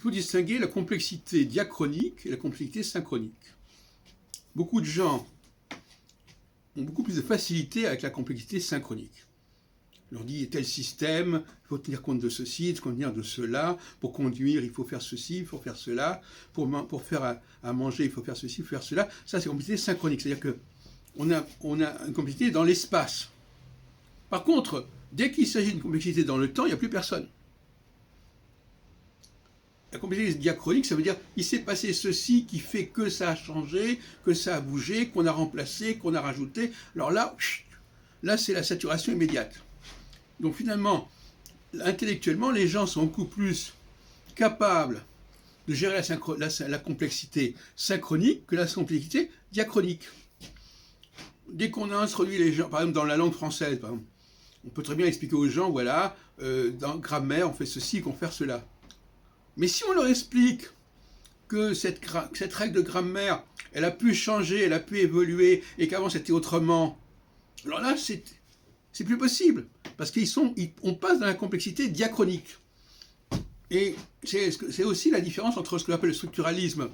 faut distinguer la complexité diachronique et la complexité synchronique. Beaucoup de gens ont beaucoup plus de facilité avec la complexité synchronique. On leur dit tel système, il faut tenir compte de ceci, de tenir de cela, pour conduire il faut faire ceci, il faut faire cela, pour faire à manger il faut faire ceci, il faut faire cela. Ça c'est la complexité synchronique, c'est-à-dire qu'on a une complexité dans l'espace. Par contre, dès qu'il s'agit d'une complexité dans le temps, il n'y a plus personne. La complexité diachronique, ça veut dire il s'est passé ceci qui fait que ça a changé, que ça a bougé, qu'on a remplacé, qu'on a rajouté. Alors là c'est la saturation immédiate. Donc finalement, intellectuellement, les gens sont beaucoup plus capables de gérer la complexité synchronique que la complexité diachronique. Dès qu'on a introduit les gens, par exemple dans la langue française, par exemple, on peut très bien expliquer aux gens, voilà, dans grammaire, on fait ceci, qu'on fait cela. Mais si on leur explique que cette règle de grammaire, elle a pu changer, elle a pu évoluer, et qu'avant c'était autrement, alors là, c'est plus possible, parce qu'on passe dans la complexité diachronique. Et c'est aussi la différence entre ce que l'on appelle le structuralisme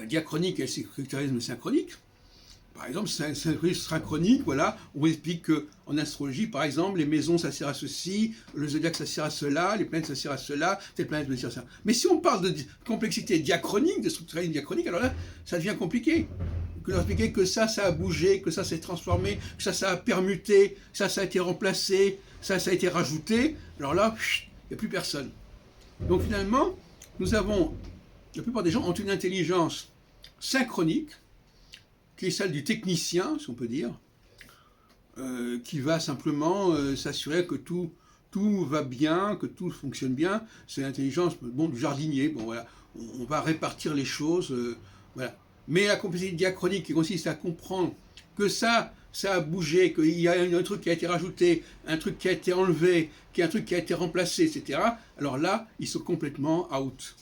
diachronique et le structuralisme synchronique. Par exemple, synchronique, voilà, on explique qu'en astrologie, par exemple, les maisons, ça sert à ceci, le zodiaque, ça sert à cela, les planètes, ça sert à cela, telle planète, ça sert à ça. Mais si on parle de complexité diachronique, de structuralisme diachronique, alors là, ça devient compliqué. Que leur expliquer que ça a bougé, que ça s'est transformé, que ça a permuté, que ça a été remplacé, ça a été rajouté, alors là, il n'y a plus personne. Donc finalement, la plupart des gens ont une intelligence synchronique, qui est celle du technicien, si on peut dire, qui va simplement s'assurer que tout va bien, que tout fonctionne bien. C'est l'intelligence du jardinier. Bon, voilà, on va répartir les choses. Voilà. Mais la complexité diachronique qui consiste à comprendre que ça a bougé, qu'il y a un truc qui a été rajouté, un truc qui a été enlevé, un truc qui a été remplacé, etc. Alors là, ils sont complètement out.